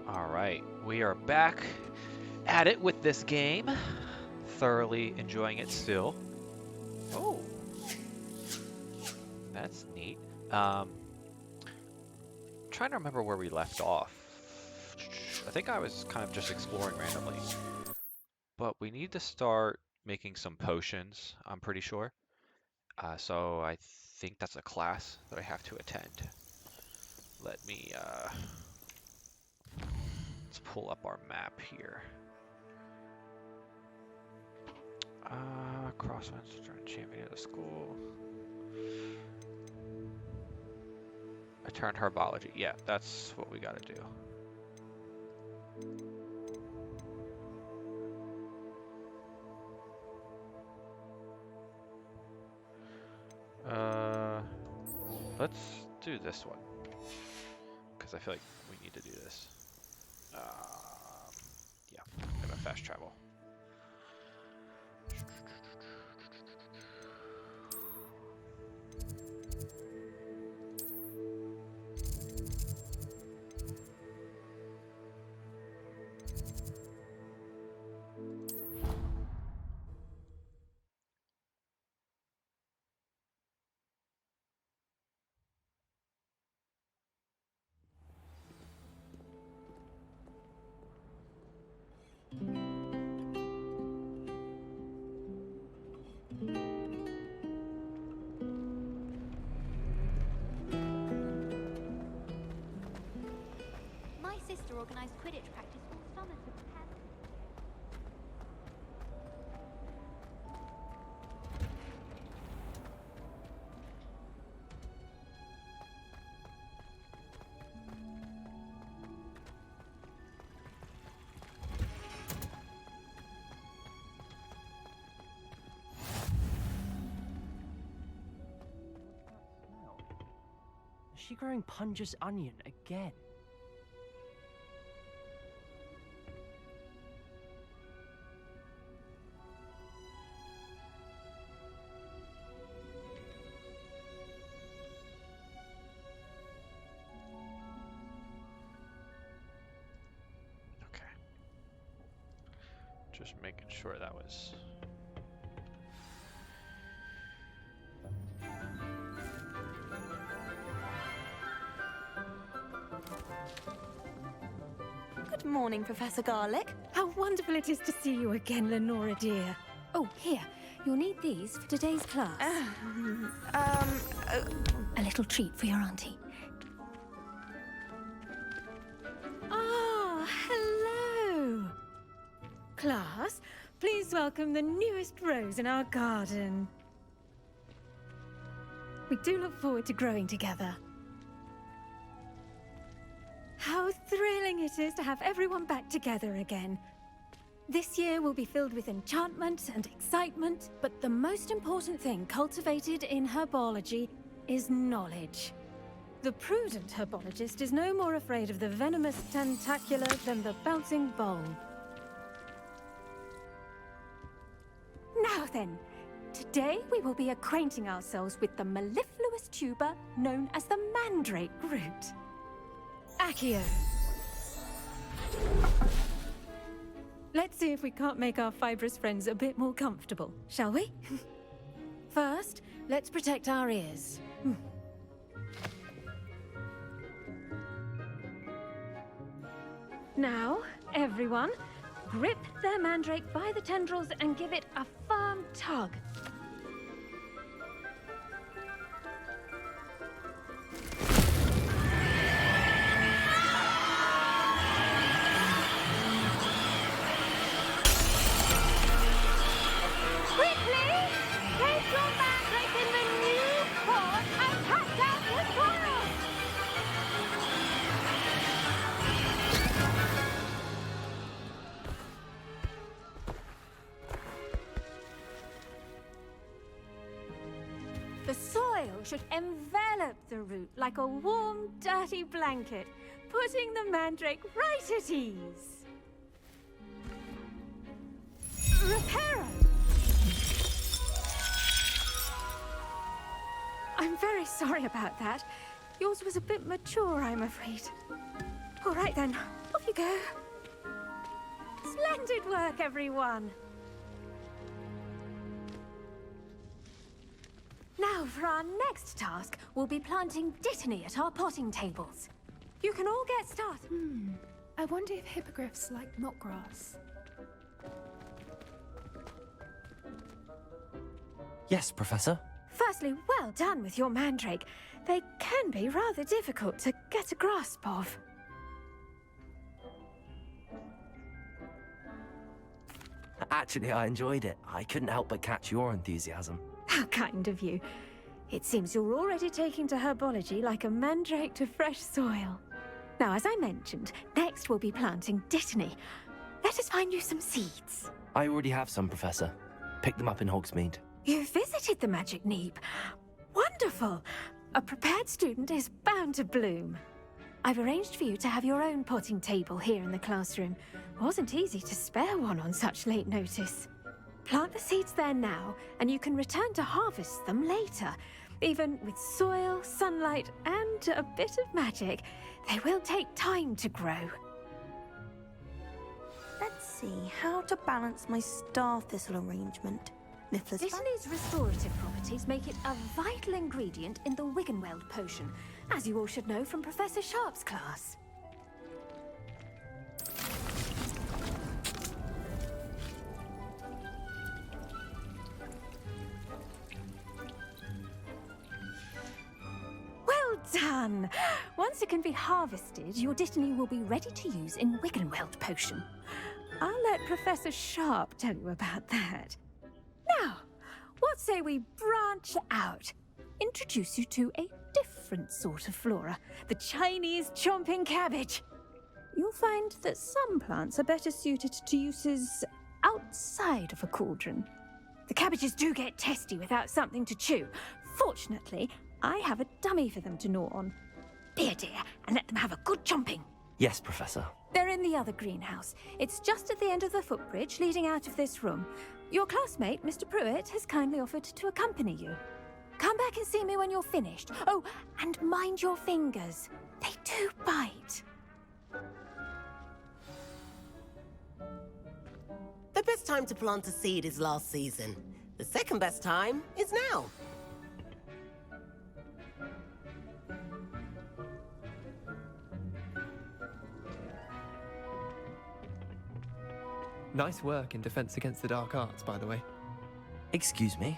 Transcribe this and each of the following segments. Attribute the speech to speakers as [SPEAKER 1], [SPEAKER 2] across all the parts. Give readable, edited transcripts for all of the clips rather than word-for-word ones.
[SPEAKER 1] All right, we are back at it with this game. Thoroughly enjoying it still. Oh, that's neat. Trying to remember where we left off. I think I was kind of just exploring randomly. But we need to start making some potions, I'm pretty sure. So I think that's a class that I have to attend. Let me, let's pull up our map here. Crosswinds, champion of the school. Attend herbology. Yeah, that's what we gotta do. Let's do this one. Because I feel like we need to do this. Yeah, I'm gonna fast travel.
[SPEAKER 2] My sister organised Quidditch practice all summer to prepare.
[SPEAKER 3] Is she growing Punja's onion again?
[SPEAKER 1] Okay. Just making sure that was...
[SPEAKER 4] Good morning, Professor Garlick.
[SPEAKER 5] How wonderful it is to see you again, Lenora dear. Oh, here, you'll need these for today's class. A little treat for your auntie. Ah, hello. Class, please welcome the newest rose in our garden. We do look forward to growing together. How thrilling it is to have everyone back together again. This year will be filled with enchantment and excitement, but the most important thing cultivated in herbology is knowledge. The prudent herbologist is no more afraid of the venomous tentacula than the bouncing bulb. Now then, today we will be acquainting ourselves with the mellifluous tuber known as the mandrake root. Accio. Let's see if we can't make our fibrous friends a bit more comfortable, shall we? First, let's protect our ears. Now, everyone, grip their mandrake by the tendrils and give it a firm tug. The soil should envelop the root like a warm, dirty blanket, putting the mandrake right at ease. Reparo! I'm very sorry about that. Yours was a bit mature, I'm afraid. All right then, off you we go. Splendid work, everyone. Now, for our next task, we'll be planting dittany at our potting tables. You can all get started.
[SPEAKER 6] I wonder if hippogriffs like knotgrass.
[SPEAKER 3] Yes, Professor.
[SPEAKER 5] Firstly, well done with your mandrake. They can be rather difficult to get a grasp of.
[SPEAKER 3] Actually, I enjoyed it. I couldn't help but catch your enthusiasm.
[SPEAKER 5] How kind of you. It seems you're already taking to herbology like a mandrake to fresh soil. Now, as I mentioned, next we'll be planting dittany. Let us find you some seeds.
[SPEAKER 3] I already have some, Professor. Picked them up in Hogsmeade.
[SPEAKER 5] You visited the Magic Neep. Wonderful! A prepared student is bound to bloom. I've arranged for you to have your own potting table here in the classroom. Wasn't easy to spare one on such late notice. Plant the seeds there now, and you can return to harvest them later. Even with soil, sunlight, and a bit of magic, they will take time to grow.
[SPEAKER 4] Let's see how to balance my star thistle arrangement. Niffler's
[SPEAKER 5] Dittany's restorative properties make it a vital ingredient in the Wiggenweld potion, as you all should know from Professor Sharp's class. Well done! Once it can be harvested, your dittany will be ready to use in Wiggenweld potion. I'll let Professor Sharp tell you about that. Now, what say we branch out? Introduce you to a different sort of flora, the Chinese chomping cabbage. You'll find that some plants are better suited to uses outside of a cauldron. The cabbages do get testy without something to chew. Fortunately, I have a dummy for them to gnaw on. Be a dear and let them have a good chomping.
[SPEAKER 3] Yes, Professor.
[SPEAKER 5] They're in the other greenhouse. It's just at the end of the footbridge leading out of this room. Your classmate, Mr. Pruitt, has kindly offered to accompany you. Come back and see me when you're finished. Oh, and mind your fingers. They do bite.
[SPEAKER 7] The best time to plant a seed is last season. The second best time is now.
[SPEAKER 8] Nice work in Defense Against the Dark Arts, by the way.
[SPEAKER 3] Excuse me?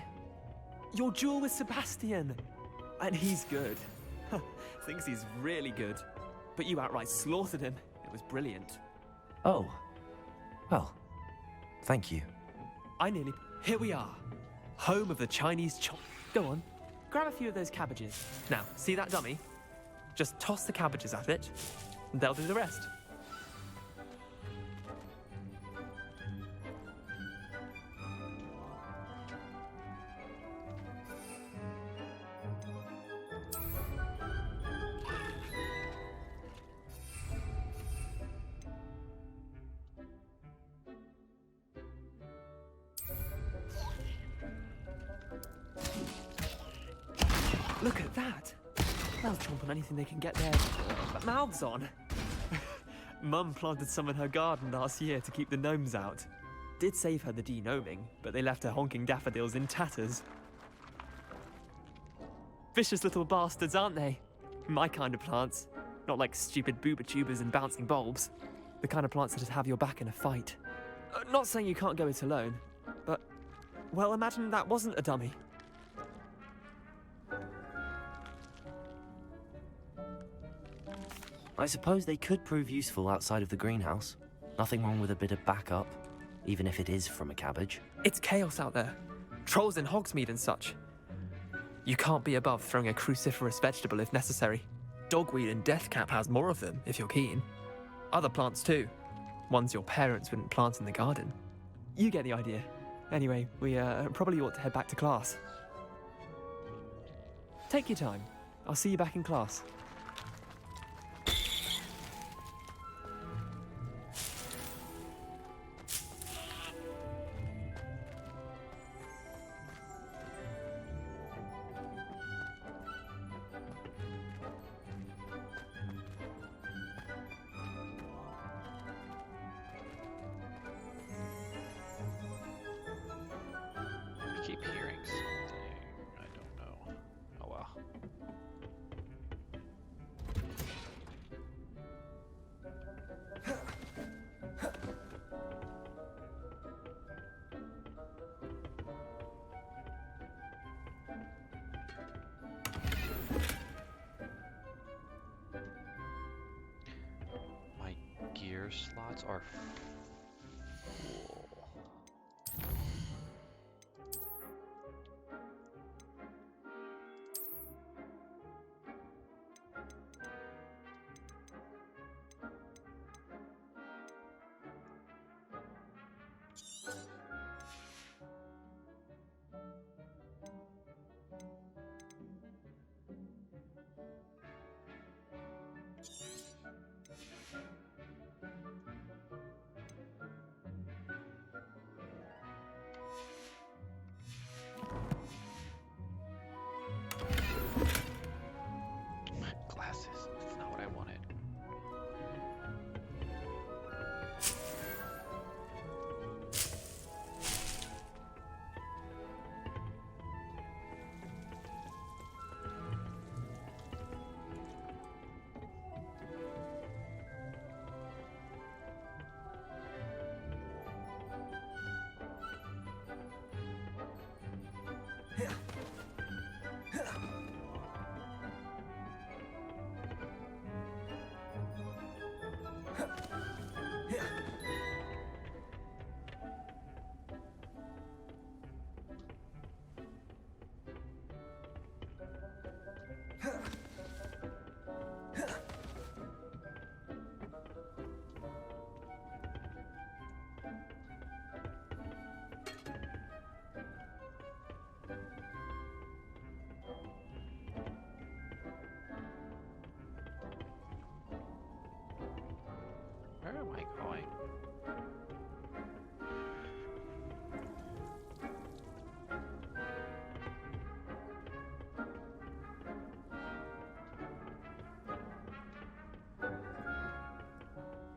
[SPEAKER 8] Your duel with Sebastian! And he's good. Thinks he's really good. But you outright slaughtered him. It was brilliant.
[SPEAKER 3] Oh. Well, thank you.
[SPEAKER 8] Here we are. Home of the Chinese chop. Go on. Grab a few of those cabbages. Now, see that dummy? Just toss the cabbages at it, and they'll do the rest. Look at that! They'll chomp on anything they can get their mouths on. Mum planted some in her garden last year to keep the gnomes out. Did save her the de-gnoming, but they left her honking daffodils in tatters. Vicious little bastards, aren't they? My kind of plants. Not like stupid booba tubers and bouncing bulbs. The kind of plants that have your back in a fight. Not saying you can't go it alone, but, well, imagine that wasn't a dummy.
[SPEAKER 3] I suppose they could prove useful outside of the greenhouse. Nothing wrong with a bit of backup, even if it is from a cabbage.
[SPEAKER 8] It's chaos out there. Trolls in Hogsmeade and such. You can't be above throwing a cruciferous vegetable if necessary. Dogweed and deathcap has more of them, if you're keen. Other plants too. Ones your parents wouldn't plant in the garden. You get the idea. Anyway, we probably ought to head back to class. Take your time. I'll see you back in class.
[SPEAKER 1] slots are full. Glasses. That's not what I wanted. Where am I going?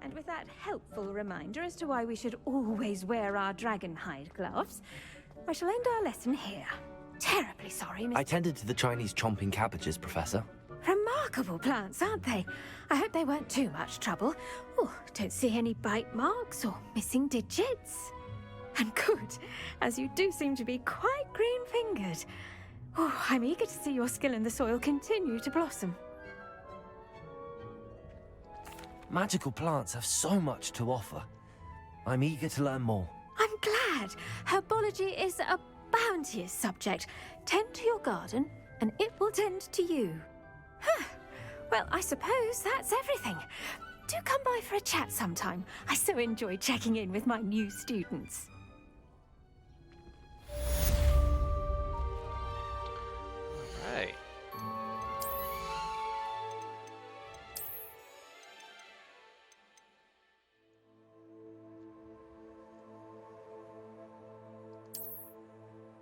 [SPEAKER 5] And with that helpful reminder as to why we should always wear our dragon hide gloves, I shall end our lesson here. Terribly sorry, Mr.
[SPEAKER 3] I tended to the Chinese chomping cabbages, Professor.
[SPEAKER 5] Remarkable plants, aren't they? I hope they weren't too much trouble. Oh, don't see any bite marks or missing digits. And good, as you do seem to be quite green-fingered. Oh, I'm eager to see your skill in the soil continue to blossom.
[SPEAKER 3] Magical plants have so much to offer. I'm eager to learn more.
[SPEAKER 5] I'm glad. Herbology is a bounteous subject. Tend to your garden, and it will tend to you. Huh. Well, I suppose that's everything. Do come by for a chat sometime. I so enjoy checking in with my new students.
[SPEAKER 1] Alright.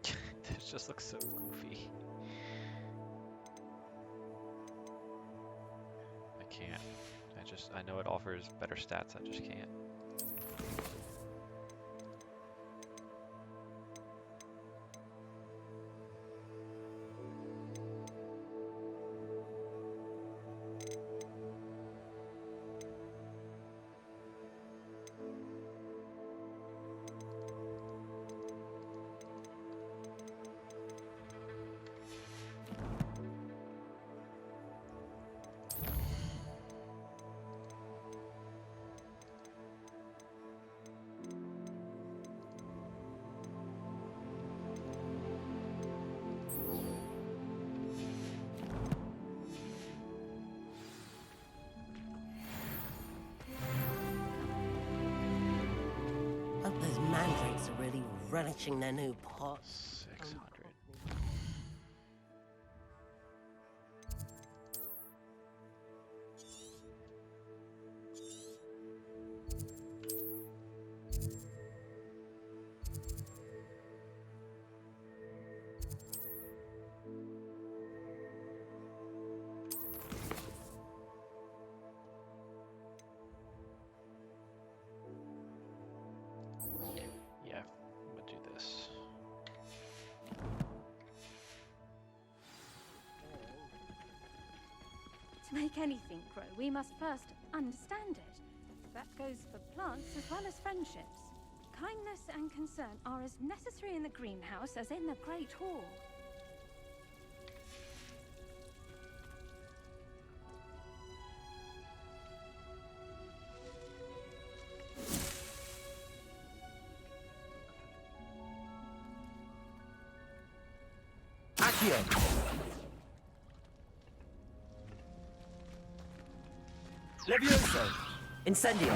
[SPEAKER 1] This just looks so goofy. I can't. I know it offers better stats, I just can't.
[SPEAKER 7] Hope those mandrakes are really relishing their new pots.
[SPEAKER 1] 600. Yeah, I'm gonna do this.
[SPEAKER 5] To make anything grow, we must first understand it. That goes for plants as well as friendships. Kindness and concern are as necessary in the greenhouse as in the Great Hall.
[SPEAKER 3] Accio. Levioso. Incendio.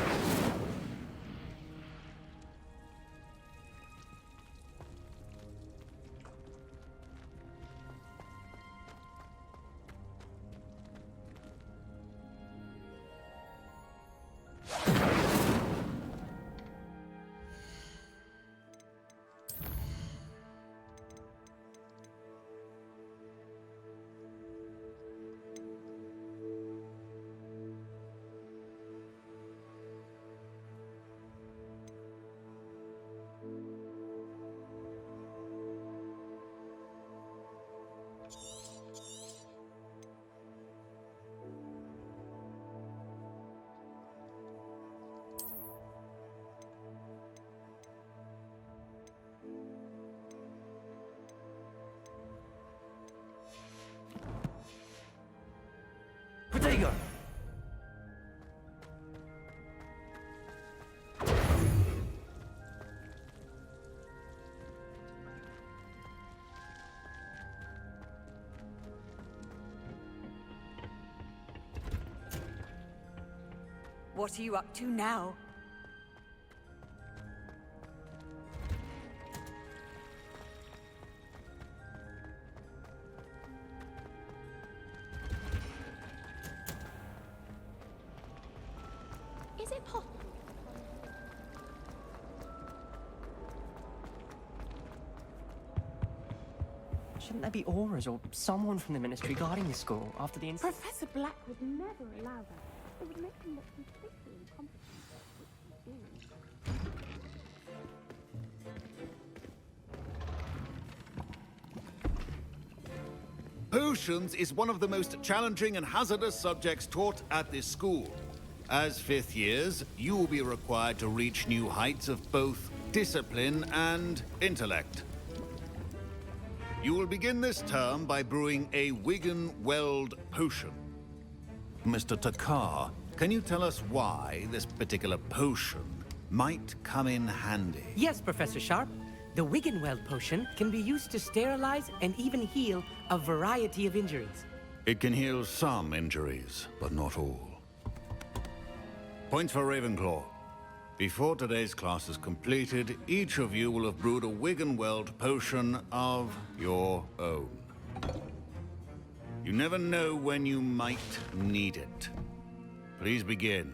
[SPEAKER 3] Protego.
[SPEAKER 9] What are you up to now?
[SPEAKER 2] Is it possible?
[SPEAKER 10] Shouldn't there be auras or someone from the ministry guarding the school after the incident?
[SPEAKER 2] Professor Black would never allow that. It would make him look completely incompetent. Which he's doing.
[SPEAKER 11] Potions is one of the most challenging and hazardous subjects taught at this school. As fifth years, you will be required to reach new heights of both discipline and intellect. You will begin this term by brewing a Wigan Weld potion. Mr. Takar, can you tell us why this particular potion might come in handy?
[SPEAKER 12] Yes, Professor Sharp. The Wiggenweld potion can be used to sterilize and even heal a variety of injuries.
[SPEAKER 11] It can heal some injuries, but not all. Points for Ravenclaw. Before today's class is completed, each of you will have brewed a Wiggenweld potion of your own. You never know when you might need it. Please begin.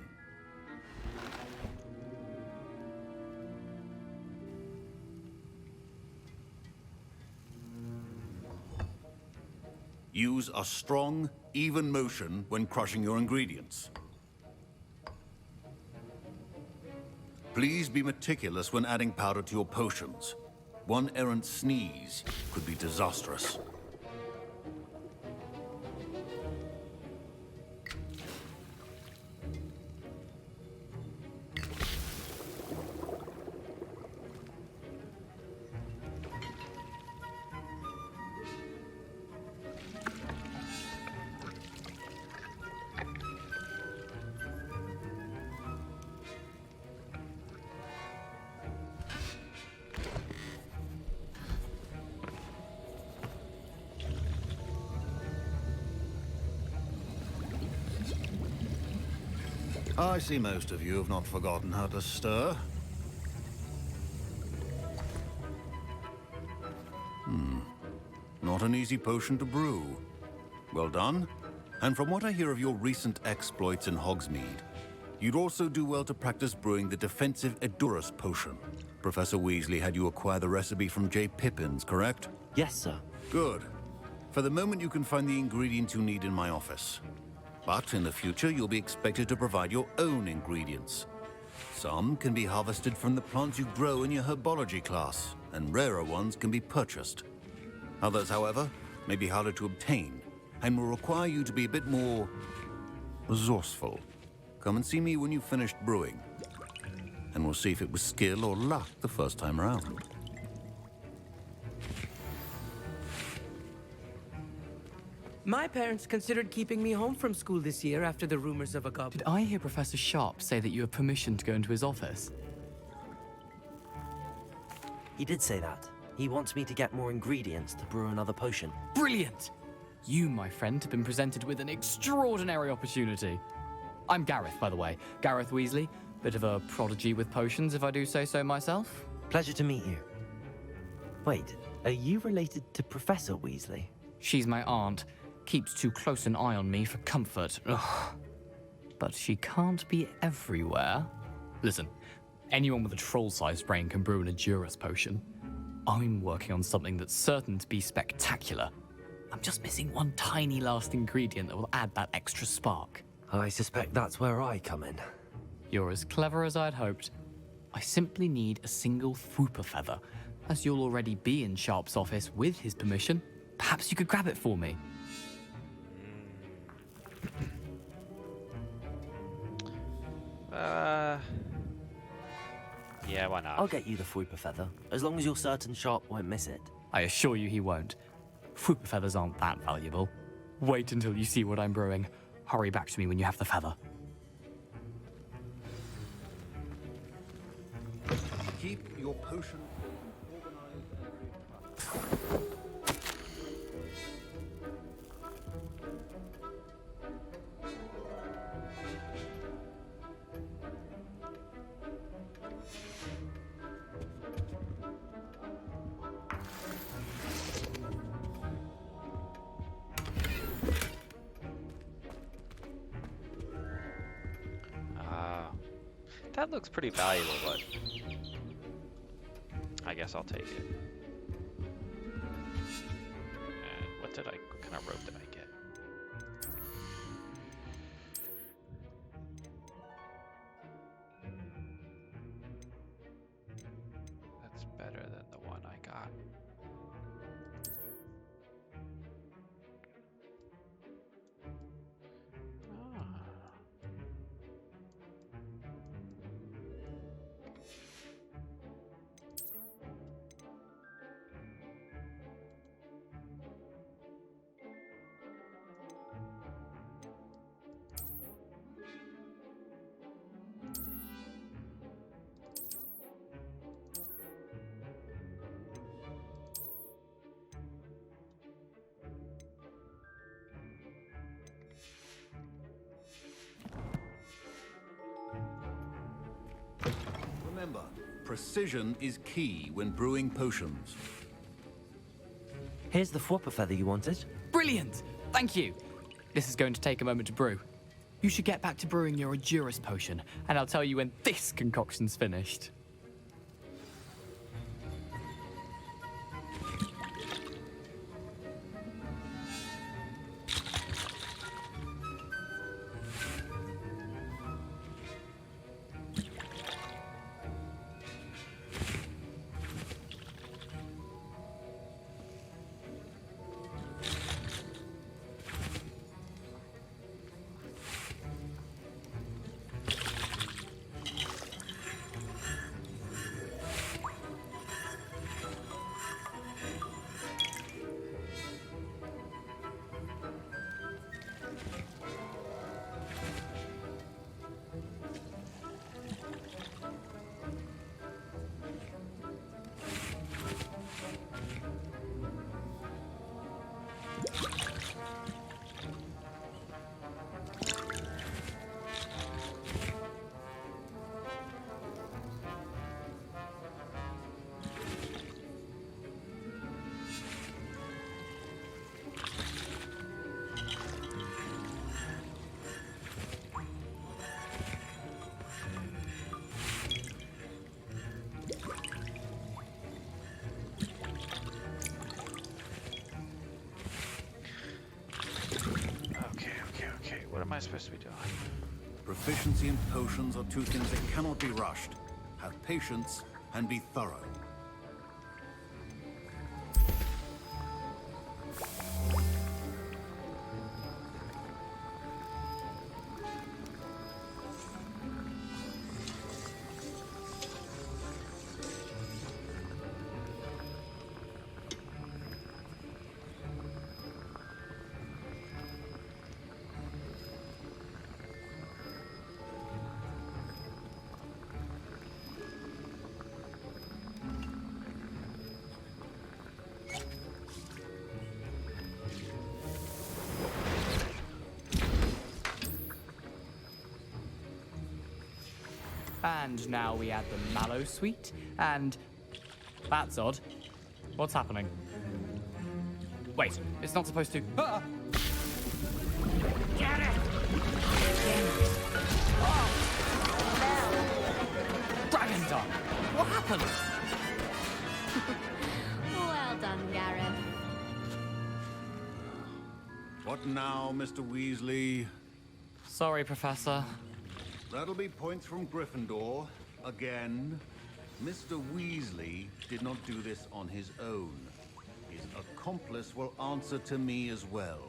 [SPEAKER 11] Use a strong, even motion when crushing your ingredients. Please be meticulous when adding powder to your potions. One errant sneeze could be disastrous. I see most of you have not forgotten how to stir. Not an easy potion to brew. Well done. And from what I hear of your recent exploits in Hogsmeade, you'd also do well to practice brewing the defensive Edurus potion. Professor Weasley had you acquire the recipe from J. Pippins, correct?
[SPEAKER 3] Yes, sir.
[SPEAKER 11] Good. For the moment, you can find the ingredients you need in my office. But in the future, you'll be expected to provide your own ingredients. Some can be harvested from the plants you grow in your herbology class, and rarer ones can be purchased. Others, however, may be harder to obtain, and will require you to be a bit more resourceful. Come and see me when you've finished brewing, and we'll see if it was skill or luck the first time around.
[SPEAKER 12] My parents considered keeping me home from school this year after the rumors of a goblin.
[SPEAKER 10] Did I hear Professor Sharp say that you have permission to go into his office?
[SPEAKER 3] He did say that. He wants me to get more ingredients to brew another potion.
[SPEAKER 13] Brilliant! You, my friend, have been presented with an extraordinary opportunity. I'm Gareth, by the way. Gareth Weasley. Bit of a prodigy with potions, if I do say so myself.
[SPEAKER 3] Pleasure to meet you. Wait, are you related to Professor Weasley?
[SPEAKER 13] She's my aunt. Keeps too close an eye on me for comfort. Ugh. But she can't be everywhere. Listen, anyone with a troll-sized brain can brew an Edurus potion. I'm working on something that's certain to be spectacular. I'm just missing one tiny last ingredient that will add that extra spark.
[SPEAKER 3] I suspect that's where I come in.
[SPEAKER 13] You're as clever as I'd hoped. I simply need a single Fwooper feather. As you'll already be in Sharp's office with his permission, perhaps you could grab it for me.
[SPEAKER 1] Yeah, why not?
[SPEAKER 3] I'll get you the Fwooper feather, as long as you're certain Sharp won't miss it.
[SPEAKER 13] I assure you he won't. Fwooper feathers aren't that valuable. Wait until you see what I'm brewing. Hurry back to me when you have the feather.
[SPEAKER 11] Keep your potion organized.
[SPEAKER 1] That looks pretty valuable, but I guess I'll take it. And what kind of rope did I get? That's better than the one I got.
[SPEAKER 11] Remember, precision is key when brewing potions.
[SPEAKER 3] Here's the Fwooper feather you wanted.
[SPEAKER 13] Brilliant! Thank you! This is going to take a moment to brew. You should get back to brewing your Edurus potion, and I'll tell you when this concoction's finished.
[SPEAKER 1] What am I supposed to be doing?
[SPEAKER 11] Proficiency in potions are two things that cannot be rushed. Have patience and be thorough.
[SPEAKER 13] And now we add the mallow sweet, and... That's odd. What's happening? Wait, it's not supposed to... Ah!
[SPEAKER 12] Get it!
[SPEAKER 13] Dragon Dog! What happened?
[SPEAKER 14] Well done, Gareth.
[SPEAKER 11] What now, Mr. Weasley?
[SPEAKER 13] Sorry, Professor.
[SPEAKER 11] That'll be points from Gryffindor. Again. Mr. Weasley did not do this on his own. His accomplice will answer to me as well.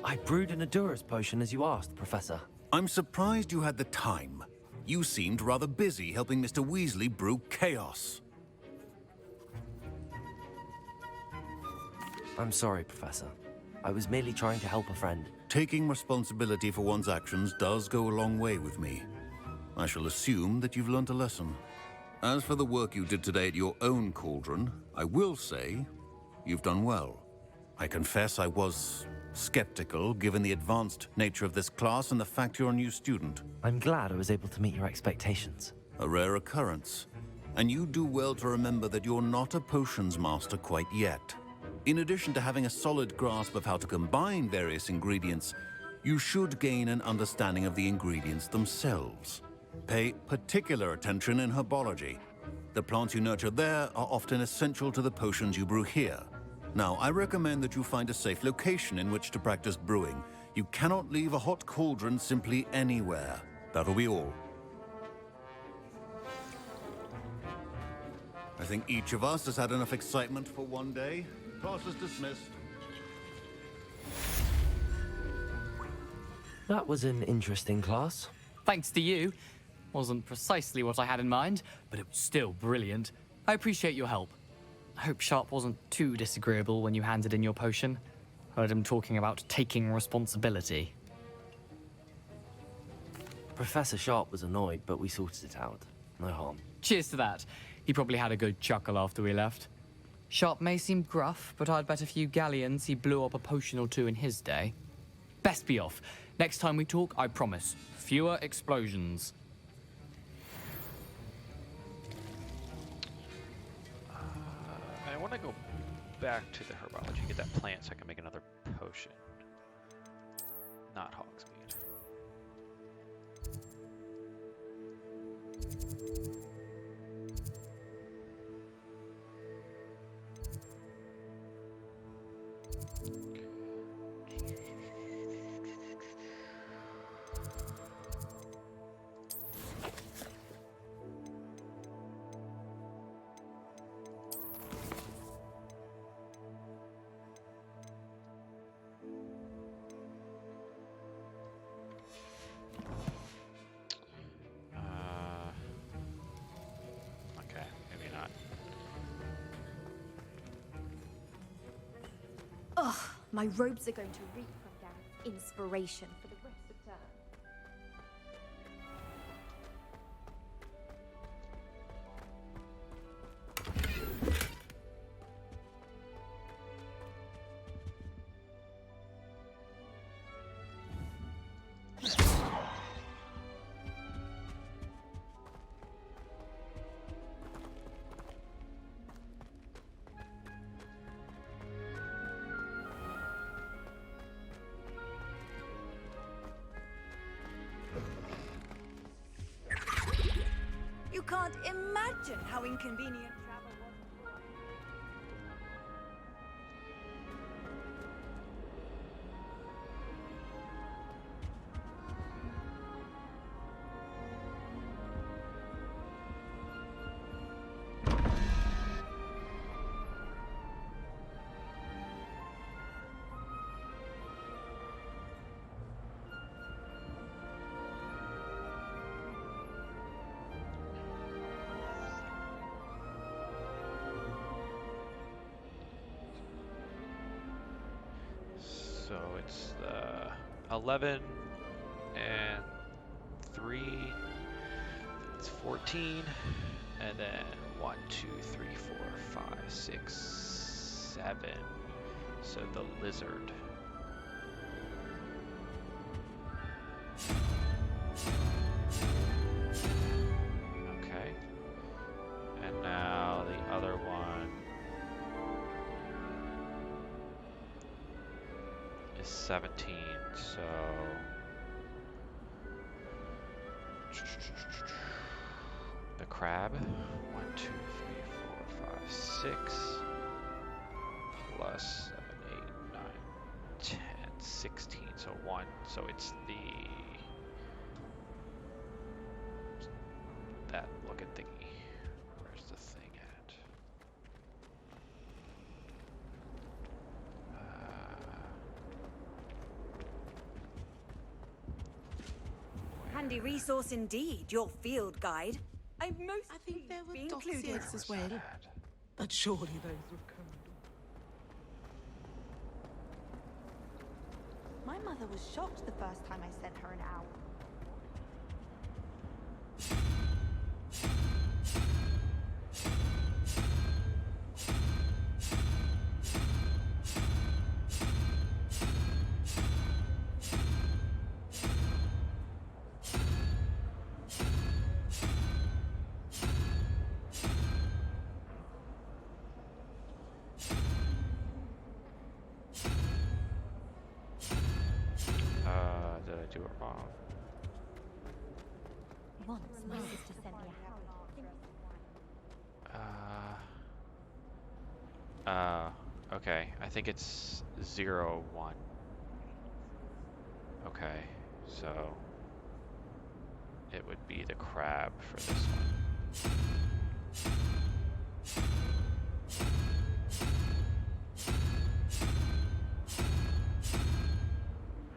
[SPEAKER 3] I brewed an Adura's potion as you asked, Professor.
[SPEAKER 11] I'm surprised you had the time. You seemed rather busy helping Mr. Weasley brew chaos.
[SPEAKER 3] I'm sorry, Professor. I was merely trying to help a friend.
[SPEAKER 11] Taking responsibility for one's actions does go a long way with me. I shall assume that you've learnt a lesson. As for the work you did today at your own cauldron, I will say you've done well. I confess I was skeptical, given the advanced nature of this class and the fact you're a new student.
[SPEAKER 3] I'm glad I was able to meet your expectations.
[SPEAKER 11] A rare occurrence. And you do well to remember that you're not a potions master quite yet. In addition to having a solid grasp of how to combine various ingredients, you should gain an understanding of the ingredients themselves. Pay particular attention in herbology. The plants you nurture there are often essential to the potions you brew here. Now, I recommend that you find a safe location in which to practice brewing. You cannot leave a hot cauldron simply anywhere. That'll be all. I think each of us has had enough excitement for one day. Class is dismissed.
[SPEAKER 3] That was an interesting class.
[SPEAKER 13] Thanks to you. Wasn't precisely what I had in mind, but it was still brilliant. I appreciate your help. I hope Sharp wasn't too disagreeable when you handed in your potion. Heard him talking about taking responsibility.
[SPEAKER 3] Professor Sharp was annoyed, but we sorted it out. No harm.
[SPEAKER 13] Cheers to that. He probably had a good chuckle after we left. Sharp may seem gruff, but I'd bet a few galleons he blew up a potion or two in his day. Best be off. Next time we talk, I promise, fewer explosions.
[SPEAKER 1] I want to go back to the herbology, get that plant so I can make another potion. Not Hogsmeade. Okay, maybe not.
[SPEAKER 14] Ugh, my robes are going to reek from Gareth's inspiration for the rest of term.
[SPEAKER 9] You can't imagine how inconvenient travel was before.
[SPEAKER 1] So it's 11 and 3. It's 14. And then 1, 2, 3, 4, 5, 6, 7. So the lizard. is 17, so the crab, 1, 2, 3, 4, 5, 6, plus 7, 8, 9, 10, 16, so 1, so it's that looking thingy. Where's the thing at?
[SPEAKER 9] Handy resource indeed, your field guide. I think there were included
[SPEAKER 7] as well. But surely those were
[SPEAKER 2] My mother was shocked the first time I sent her an owl.
[SPEAKER 1] Did I do it wrong?
[SPEAKER 14] Once my sister sent me a
[SPEAKER 1] Okay. I think it's 0, 1. Okay, so it would be the crab for this one.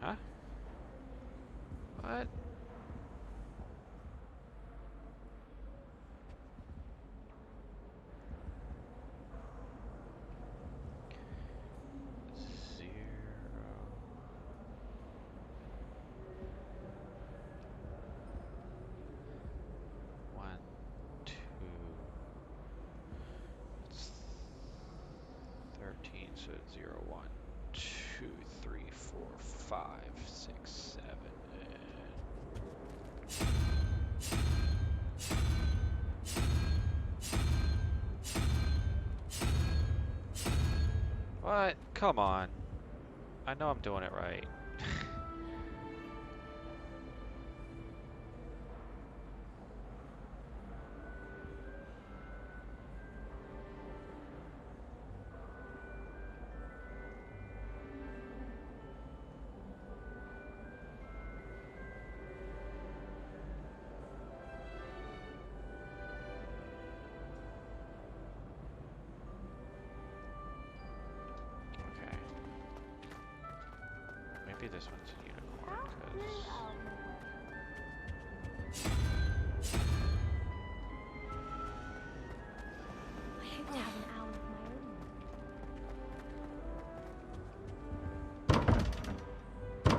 [SPEAKER 1] Huh? What? So 0, 1, 2, 3, 4, 5, 6, 7. What? Come on. I know I'm doing it right. Maybe this one's a unicorn, because...
[SPEAKER 14] I hope to have an owl of my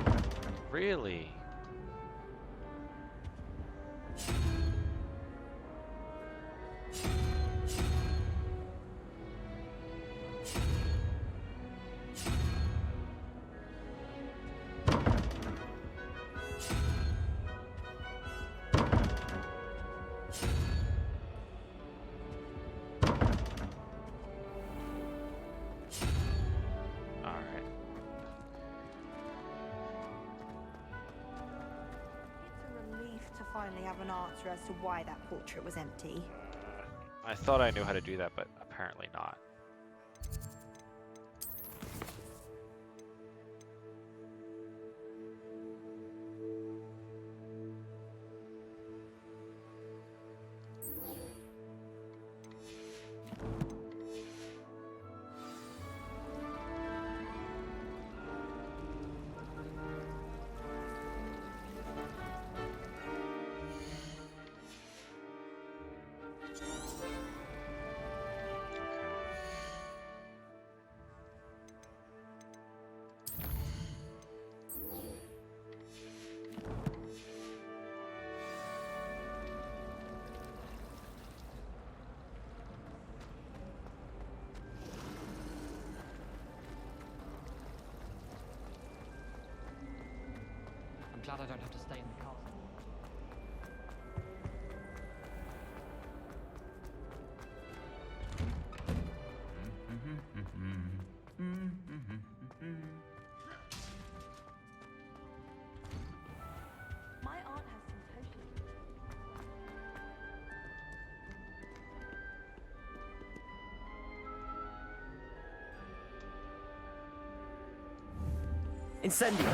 [SPEAKER 14] own.
[SPEAKER 1] Really?
[SPEAKER 2] Finally have an answer as to why that portrait was empty.
[SPEAKER 1] I thought I knew how to do that, but apparently not.
[SPEAKER 13] I'm glad I don't have to stay in the castle.
[SPEAKER 12] Incendio.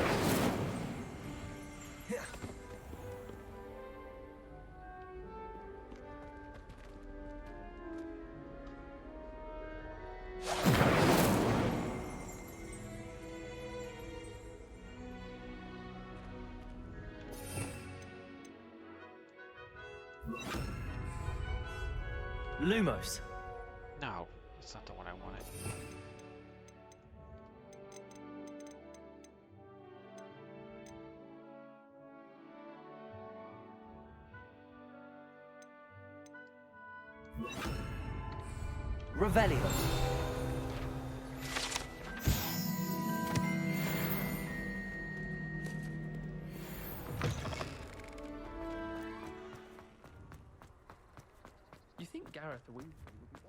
[SPEAKER 12] Lumos.
[SPEAKER 1] No, that's not the one I wanted.
[SPEAKER 12] Revelio.
[SPEAKER 8] You think Gareth the Weasley would be better?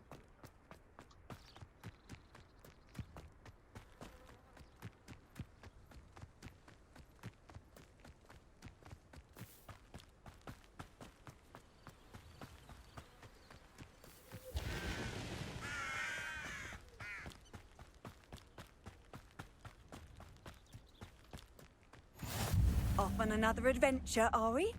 [SPEAKER 9] Off on another adventure, are we?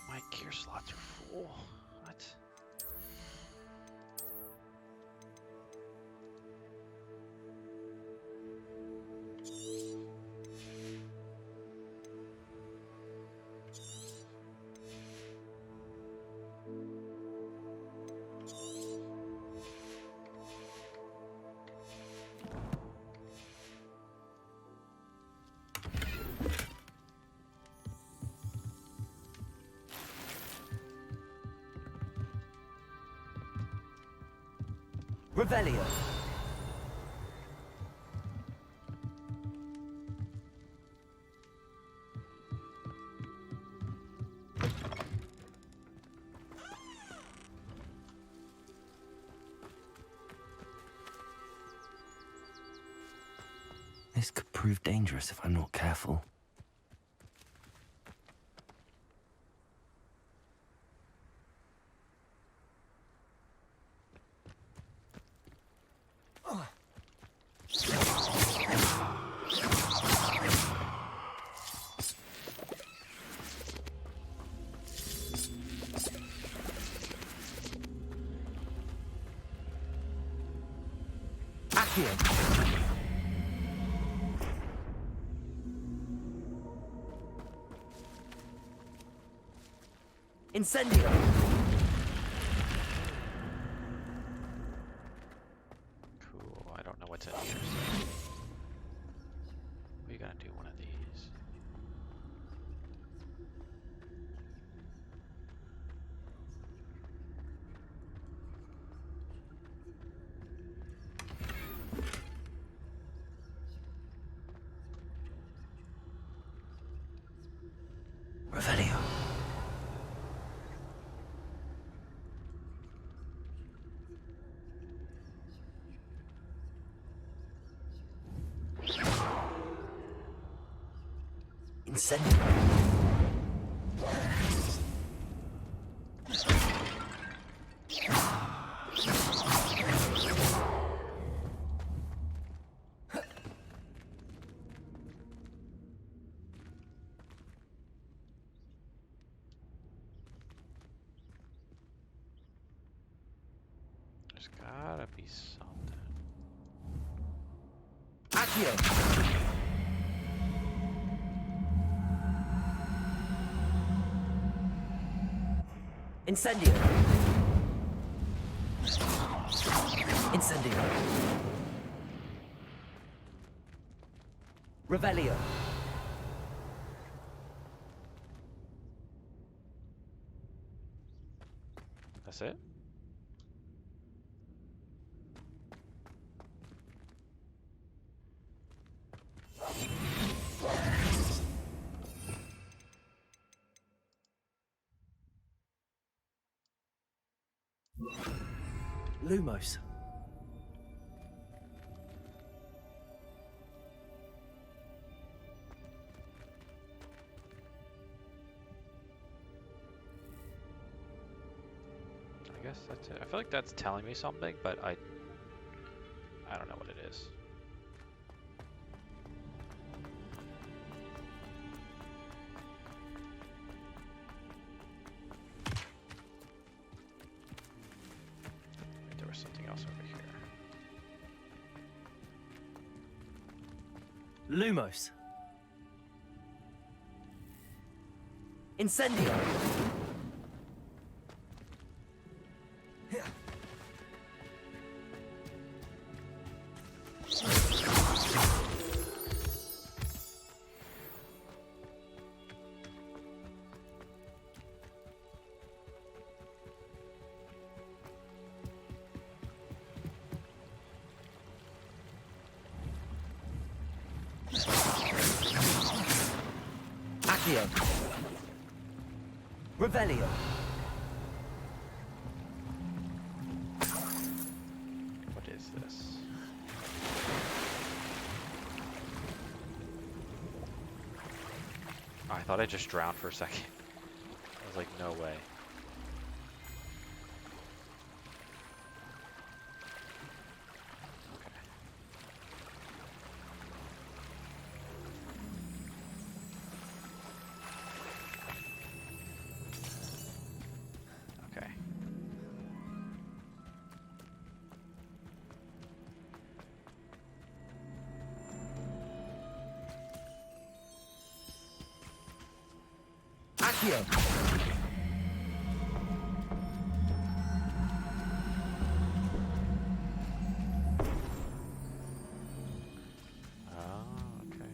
[SPEAKER 1] My gear slots are full. What?
[SPEAKER 12] Revelio.
[SPEAKER 3] This could prove dangerous if I'm not careful.
[SPEAKER 12] Accio. Incendio.
[SPEAKER 1] Cool. I don't know what's in here. We gotta do one of these.
[SPEAKER 3] Incendio.
[SPEAKER 1] There's gotta be something.
[SPEAKER 3] Accio. Incendio. Incendio. Revelio.
[SPEAKER 1] That's it?
[SPEAKER 3] Lumos.
[SPEAKER 1] I guess that's it. I feel like that's telling me something, but I don't know what it is. Wait, there was something else over here.
[SPEAKER 3] Lumos. Incendio. Accio. Revelio.
[SPEAKER 1] What is this? Oh, I thought I just drowned for a second. I was like, no way. Okay.
[SPEAKER 3] Accio.
[SPEAKER 1] Oh, okay.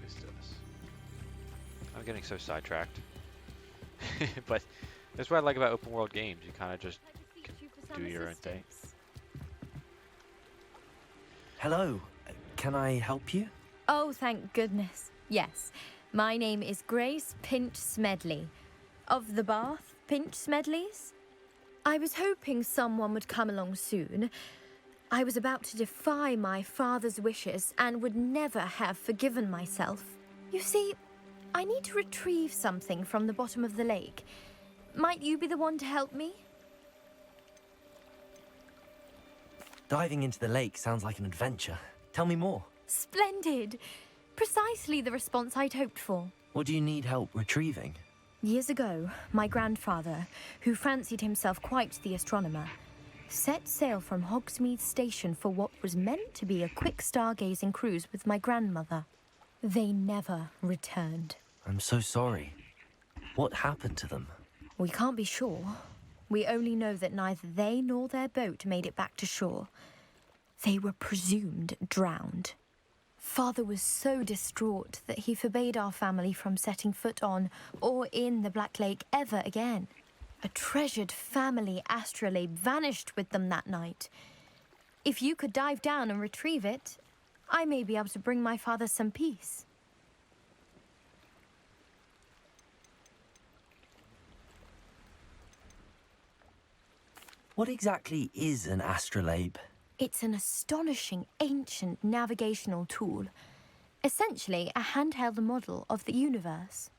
[SPEAKER 1] Who's this? I'm getting so sidetracked. But that's what I like about open world games. You kind of just can do your own thing.
[SPEAKER 3] Hello. Can I help you?
[SPEAKER 14] Oh, thank goodness. Yes. My name is Grace Pinch Smedley. Of the Bath Pinch Smedleys? I was hoping someone would come along soon. I was about to defy my father's wishes and would never have forgiven myself. You see, I need to retrieve something from the bottom of the lake. Might you be the one to help me?
[SPEAKER 3] Diving into the lake sounds like an adventure. Tell me more.
[SPEAKER 14] Splendid! Precisely the response I'd hoped for.
[SPEAKER 3] What do you need help retrieving?
[SPEAKER 14] Years ago, my grandfather, who fancied himself quite the astronomer, set sail from Hogsmeade Station for what was meant to be a quick stargazing cruise with my grandmother. They never returned.
[SPEAKER 3] I'm so sorry. What happened to them?
[SPEAKER 14] We can't be sure. We only know that neither they nor their boat made it back to shore. They were presumed drowned. Father was so distraught that he forbade our family from setting foot on or in the Black Lake ever again. A treasured family astrolabe vanished with them that night. If you could dive down and retrieve it, I may be able to bring my father some peace.
[SPEAKER 3] What exactly is an astrolabe?
[SPEAKER 14] It's an astonishing ancient navigational tool, essentially a handheld model of the universe.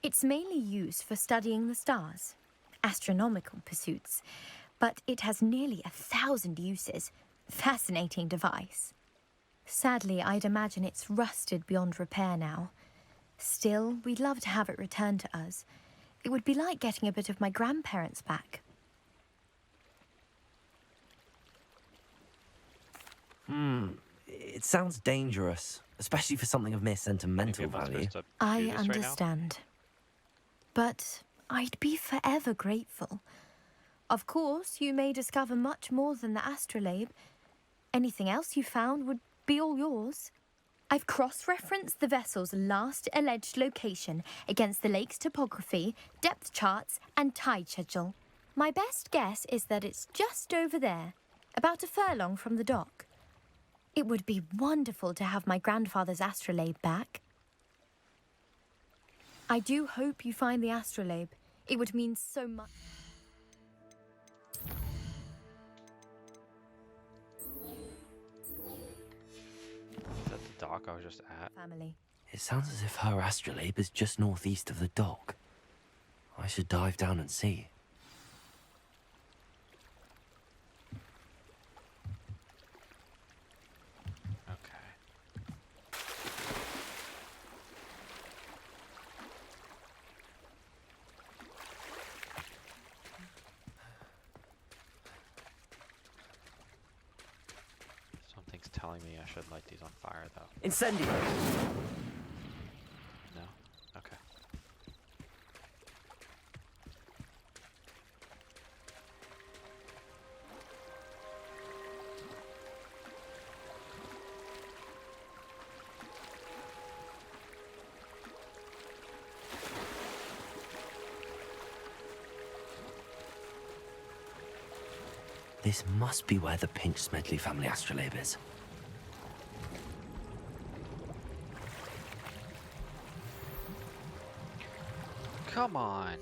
[SPEAKER 14] It's mainly used for studying the stars, astronomical pursuits, but it has nearly 1,000 uses. Fascinating device. Sadly, I'd imagine it's rusted beyond repair now. Still, we'd love to have it returned to us. It would be like getting a bit of my grandparents back.
[SPEAKER 3] It sounds dangerous, especially for something of mere sentimental value.
[SPEAKER 14] I understand. But I'd be forever grateful. Of course, you may discover much more than the astrolabe. Anything else you found would be all yours. I've cross-referenced the vessel's last alleged location against the lake's topography, depth charts, and tide schedule. My best guess is that it's just over there, about a furlong from the dock. It would be wonderful to have my grandfather's astrolabe back. I do hope you find the astrolabe. It would mean so much.
[SPEAKER 1] Is that the dock I was just at?
[SPEAKER 14] Family.
[SPEAKER 3] It sounds as if her astrolabe is just northeast of the dock. I should dive down and see.
[SPEAKER 1] Something's telling me I should light these on fire, though.
[SPEAKER 3] Incendio!
[SPEAKER 1] No? Okay.
[SPEAKER 3] This must be where the Pinch-Smedley family astrolabe is.
[SPEAKER 1] Come on.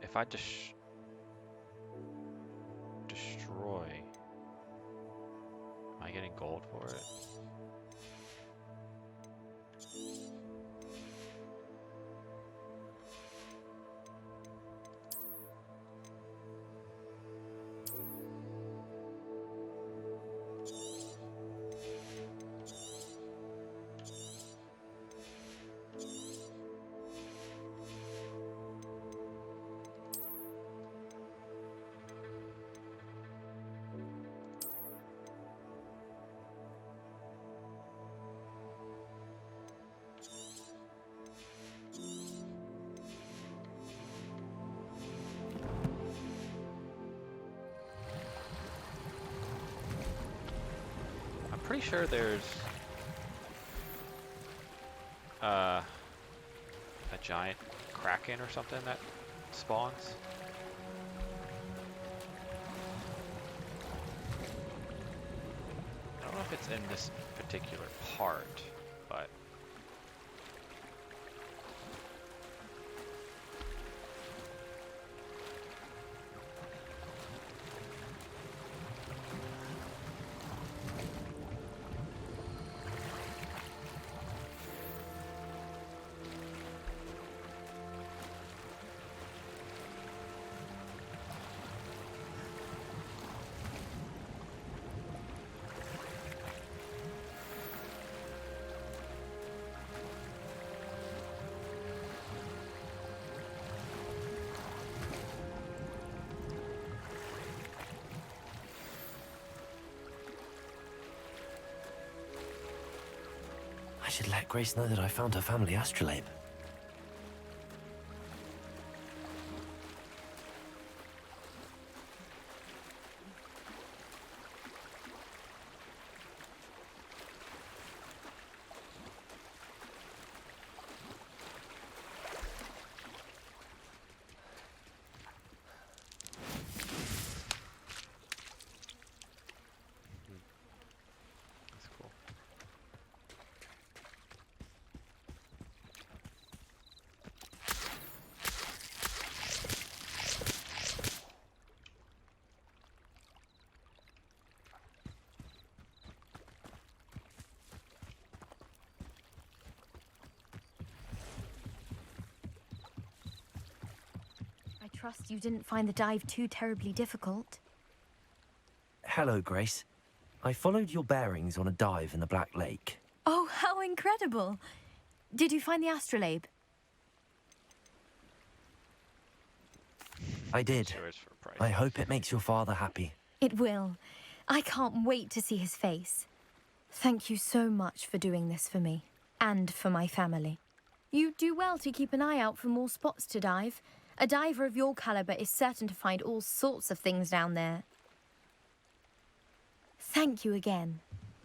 [SPEAKER 1] If I destroy, am I getting gold for it? Pretty sure there's a giant kraken or something that spawns. I don't know if it's in this particular part, but
[SPEAKER 3] should let Grace know that I found her family astrolabe.
[SPEAKER 1] That's cool.
[SPEAKER 14] I trust you didn't find the dive too terribly difficult.
[SPEAKER 3] Hello, Grace. I followed your bearings on a dive in the Black Lake.
[SPEAKER 14] Oh, how incredible! Did you find the astrolabe?
[SPEAKER 3] I did.
[SPEAKER 1] Yours for price.
[SPEAKER 3] I hope it makes your father happy.
[SPEAKER 14] It will. I can't wait to see his face. Thank you so much for doing this for me, and for my family. You do well to keep an eye out for more spots to dive. A diver of your caliber is certain to find all sorts of things down there. Thank you again,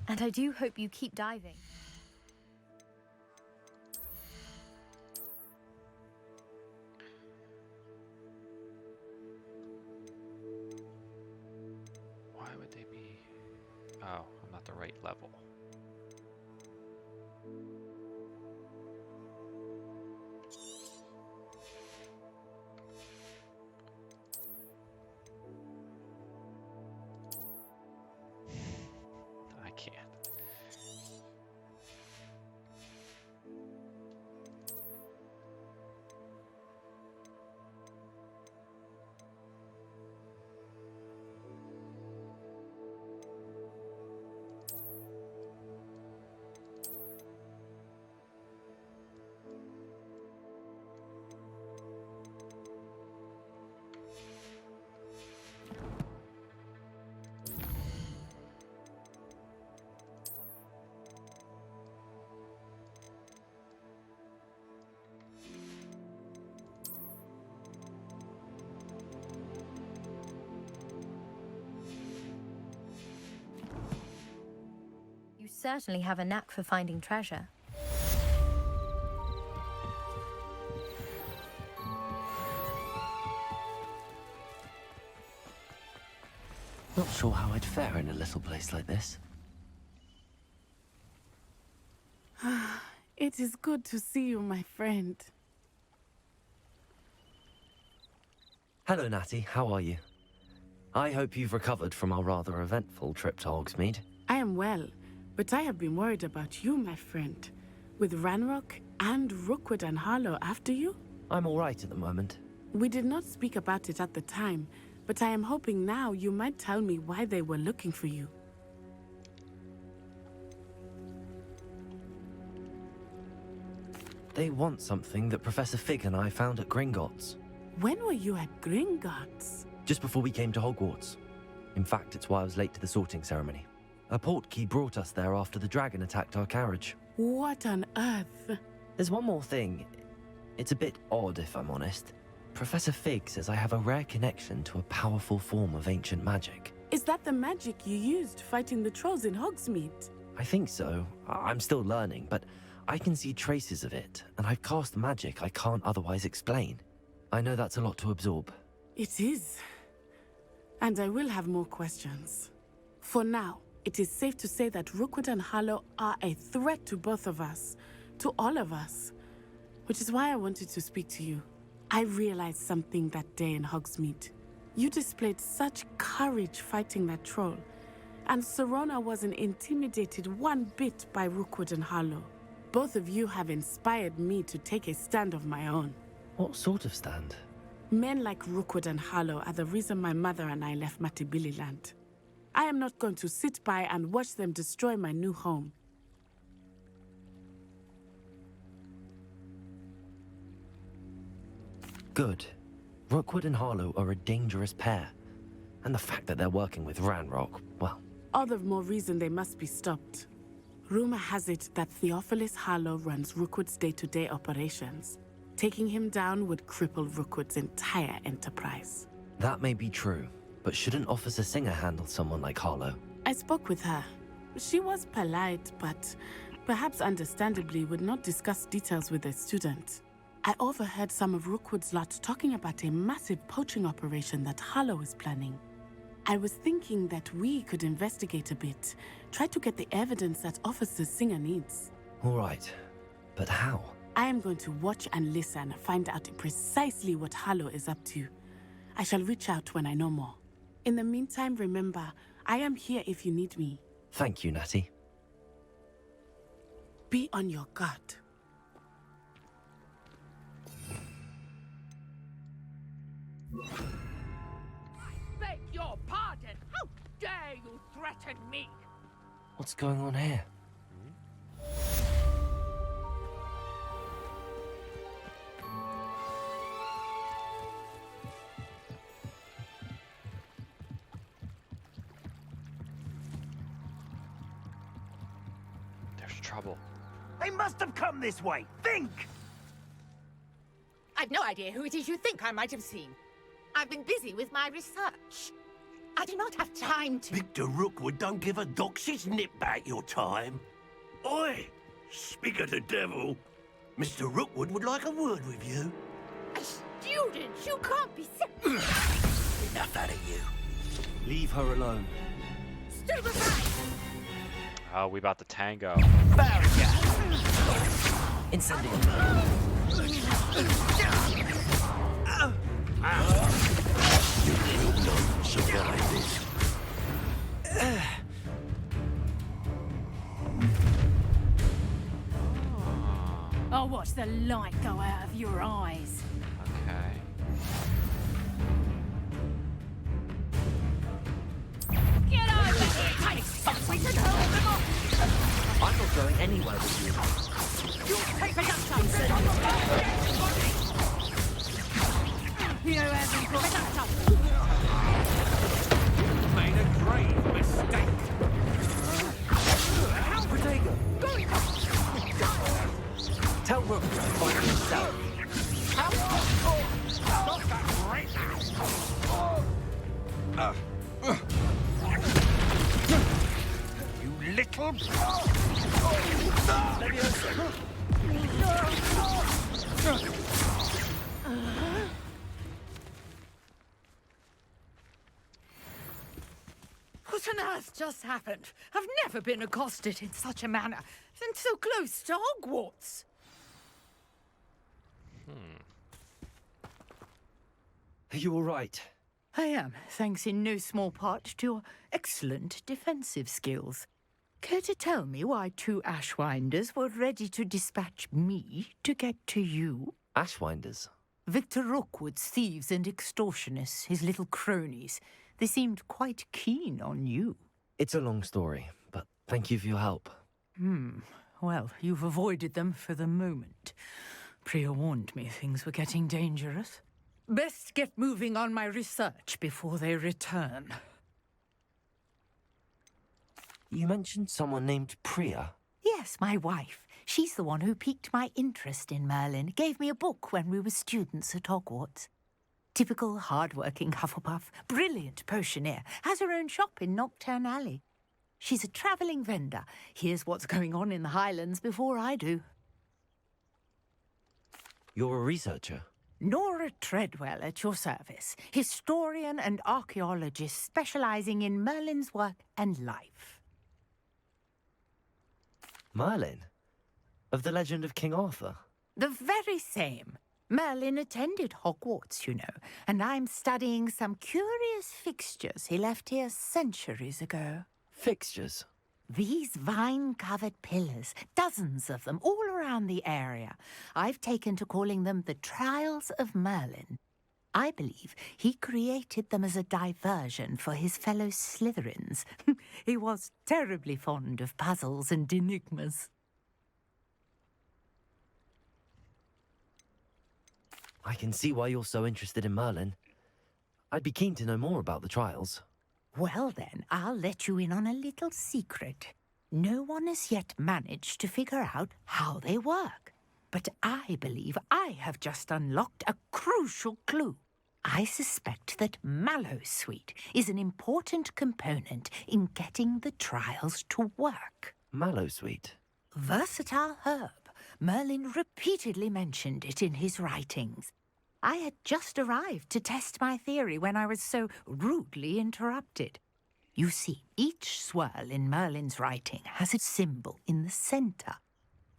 [SPEAKER 14] and I do hope you keep diving.
[SPEAKER 1] Why would they be... Oh, I'm not the right level. I can't.
[SPEAKER 14] You certainly have a knack for finding treasure.
[SPEAKER 3] Not sure how I'd fare in a little place like this.
[SPEAKER 15] It is good to see you, my friend.
[SPEAKER 3] Hello, Natty. How are you? I hope you've recovered from our rather eventful trip to Hogsmeade.
[SPEAKER 15] I am well, but I have been worried about you, my friend. With Ranrock and Rookwood and Harlow after you?
[SPEAKER 3] I'm all right at the moment.
[SPEAKER 15] We did not speak about it at the time, but I am hoping now you might tell me why they were looking for you.
[SPEAKER 3] They want something that Professor Fig and I found at Gringotts.
[SPEAKER 15] When were you at Gringotts?
[SPEAKER 3] Just before we came to Hogwarts. In fact, it's why I was late to the sorting ceremony. A portkey brought us there after the dragon attacked our carriage.
[SPEAKER 15] What on earth?
[SPEAKER 3] There's one more thing. It's a bit odd, if I'm honest. Professor Fig says I have a rare connection to a powerful form of ancient magic.
[SPEAKER 15] Is that the magic you used fighting the trolls in Hogsmeade?
[SPEAKER 3] I think so. I'm still learning, but I can see traces of it, and I've cast magic I can't otherwise explain. I know that's a lot to absorb.
[SPEAKER 15] It is. And I will have more questions. For now, it is safe to say that Rookwood and Harlow are a threat to both of us, to all of us. Which is why I wanted to speak to you. I realized something that day in Hogsmeade. You displayed such courage fighting that troll, and Serona wasn't intimidated one bit by Rookwood and Harlow. Both of you have inspired me to take a stand of my own.
[SPEAKER 3] What sort of stand?
[SPEAKER 15] Men like Rookwood and Harlow are the reason my mother and I left Matibili-land. I am not going to sit by and watch them destroy my new home.
[SPEAKER 3] Good. Rookwood and Harlow are a dangerous pair. And the fact that they're working with Ranrock, well...
[SPEAKER 15] All the more reason they must be stopped. Rumor has it that Theophilus Harlow runs Rookwood's day-to-day operations. Taking him down would cripple Rookwood's entire enterprise.
[SPEAKER 3] That may be true, but shouldn't Officer Singer handle someone like Harlow?
[SPEAKER 15] I spoke with her. She was polite, but perhaps understandably would not discuss details with a student. I overheard some of Rookwood's lot talking about a massive poaching operation that Harlow is planning. I was thinking that we could investigate a bit, try to get the evidence that Officer Singer needs.
[SPEAKER 3] All right, but how?
[SPEAKER 15] I am going to watch and listen, find out precisely what Harlow is up to. I shall reach out when I know more. In the meantime, remember, I am here if you need me.
[SPEAKER 3] Thank you, Natty.
[SPEAKER 15] Be on your guard.
[SPEAKER 16] Beg your pardon! How dare you threaten me?
[SPEAKER 3] What's going on here?
[SPEAKER 1] There's trouble.
[SPEAKER 17] They must have come this way. Think!
[SPEAKER 16] I've no idea who it is you think I might have seen. I've been busy with my research. I do not have time to...
[SPEAKER 17] Victor Rookwood don't give a doxy's nip back your time. Oi! Speak of the devil. Mr. Rookwood would like a word with you.
[SPEAKER 16] A student? You can't be...
[SPEAKER 17] Enough out of you. Leave her alone.
[SPEAKER 16] Stand aside!
[SPEAKER 1] Oh, we about to tango.
[SPEAKER 3] Incendiary.
[SPEAKER 17] You will not survive this.
[SPEAKER 5] I'll watch the light go out of your eyes.
[SPEAKER 1] Okay.
[SPEAKER 16] Get over here, tiny fuckwit, and hold them off!
[SPEAKER 3] I'm not going anywhere with you.
[SPEAKER 16] You'll take the gun. You haven't got
[SPEAKER 17] You made a grave mistake.
[SPEAKER 3] Protego! Tell Rook to find himself.
[SPEAKER 17] Stop that right now. You little...
[SPEAKER 16] What on earth just happened? I've never been accosted in such a manner, and so close to Hogwarts.
[SPEAKER 3] Are you all right?
[SPEAKER 16] I am, thanks in no small part to your excellent defensive skills. Care to tell me why two Ashwinders were ready to dispatch me to get to you?
[SPEAKER 3] Ashwinders?
[SPEAKER 16] Victor Rookwood's thieves and extortionists, his little cronies. They seemed quite keen on you.
[SPEAKER 3] It's a long story, but thank you for your help.
[SPEAKER 16] Well, you've avoided them for the moment. Priya warned me things were getting dangerous. Best get moving on my research before they return.
[SPEAKER 3] You mentioned someone named Priya.
[SPEAKER 16] Yes, my wife. She's the one who piqued my interest in Merlin. Gave me a book when we were students at Hogwarts. Typical hard-working Hufflepuff, brilliant potioneer, has her own shop in Knockturn Alley. She's a travelling vendor. Hears what's going on in the Highlands before I do.
[SPEAKER 3] You're a researcher?
[SPEAKER 16] Nora Treadwell at your service, historian and archaeologist specialising in Merlin's work and life.
[SPEAKER 3] Merlin? Of the legend of King Arthur?
[SPEAKER 16] The very same. Merlin attended Hogwarts, you know, and I'm studying some curious fixtures he left here centuries ago.
[SPEAKER 3] Fixtures?
[SPEAKER 16] These vine-covered pillars, dozens of them, all around the area. I've taken to calling them the Trials of Merlin. I believe he created them as a diversion for his fellow Slytherins. He was terribly fond of puzzles and enigmas.
[SPEAKER 3] I can see why you're so interested in Merlin. I'd be keen to know more about the trials.
[SPEAKER 16] Well then, I'll let you in on a little secret. No one has yet managed to figure out how they work. But I believe I have just unlocked a crucial clue. I suspect that mallowsweet is an important component in getting the trials to work.
[SPEAKER 3] Mallowsweet?
[SPEAKER 16] Versatile herb. Merlin repeatedly mentioned it in his writings. I had just arrived to test my theory when I was so rudely interrupted. You see, each swirl in Merlin's writing has a symbol in the center.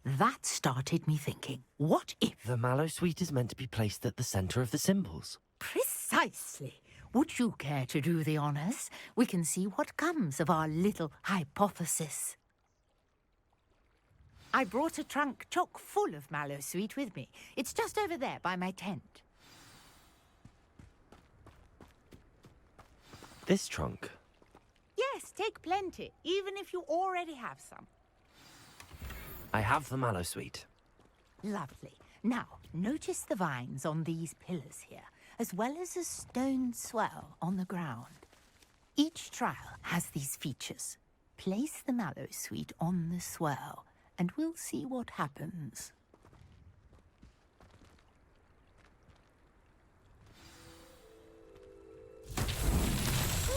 [SPEAKER 16] That started me thinking, what if...
[SPEAKER 3] The mallowsweet is meant to be placed at the center of the symbols.
[SPEAKER 16] Precisely. Would you care to do the honors? We can see what comes of our little hypothesis. I brought a trunk chock full of mallowsweet with me. It's just over there by my tent.
[SPEAKER 3] This trunk?
[SPEAKER 16] Yes, take plenty, even if you already have some.
[SPEAKER 3] I have the mallowsweet.
[SPEAKER 16] Lovely. Now, notice the vines on these pillars here, as well as a stone swell on the ground. Each trial has these features. Place the mallowsweet on the swell, and we'll see what happens.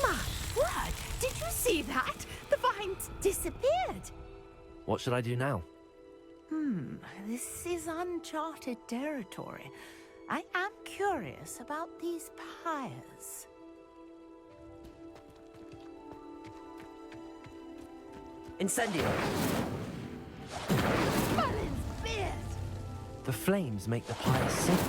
[SPEAKER 16] My word! Did you see that? The vines disappeared!
[SPEAKER 3] What should I do now?
[SPEAKER 16] This is uncharted territory. I am curious about these pyres.
[SPEAKER 12] Incendio!
[SPEAKER 16] Merlin's beard!
[SPEAKER 3] The flames make the pyre sink.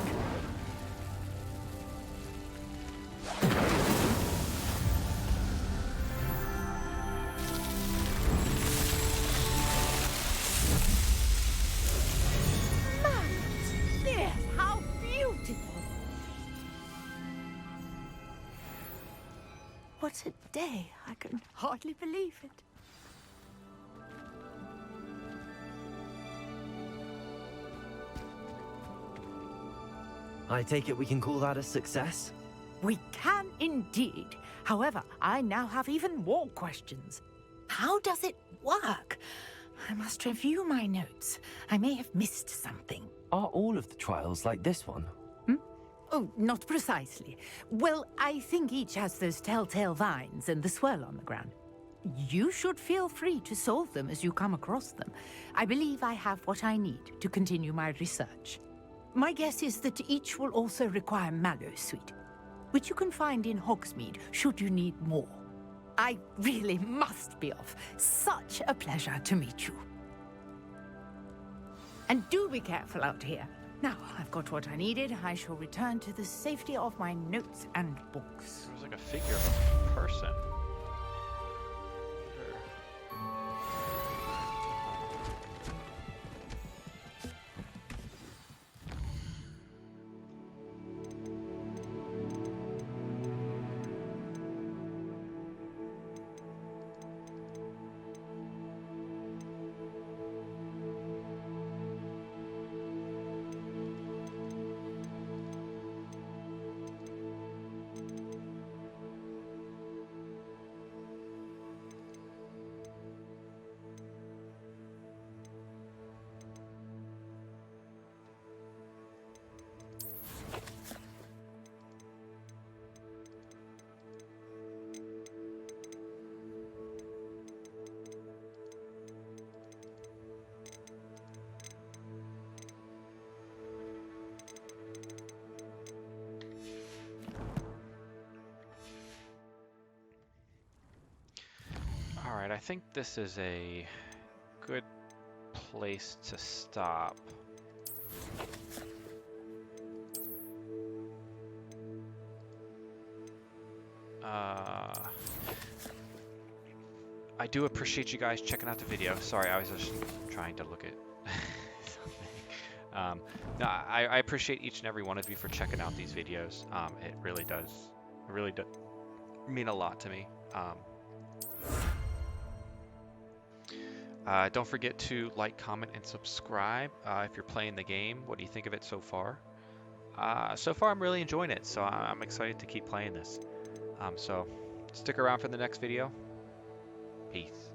[SPEAKER 16] Merlin's beard! How beautiful! What a day! I can hardly believe it.
[SPEAKER 3] I take it we can call that a success?
[SPEAKER 16] We can indeed. However, I now have even more questions. How does it work? I must review my notes. I may have missed something.
[SPEAKER 3] Are all of the trials like this one?
[SPEAKER 16] Oh, not precisely. Well, I think each has those telltale vines and the swirl on the ground. You should feel free to solve them as you come across them. I believe I have what I need to continue my research. My guess is that each will also require mallowsweet, which you can find in Hogsmeade should you need more. I really must be off. Such a pleasure to meet you. And do be careful out here. Now, I've got what I needed. I shall return to the safety of my notes and books.
[SPEAKER 1] There's like a figure of a person. Alright, I think this is a good place to stop. I do appreciate you guys checking out the video. Sorry, I was just trying to look at something. No, I appreciate each and every one of you for checking out these videos. It really does mean a lot to me. Don't forget to like, comment, and subscribe if you're playing the game. What do you think of it so far? So far, I'm really enjoying it, so I'm excited to keep playing this. So stick around for the next video. Peace.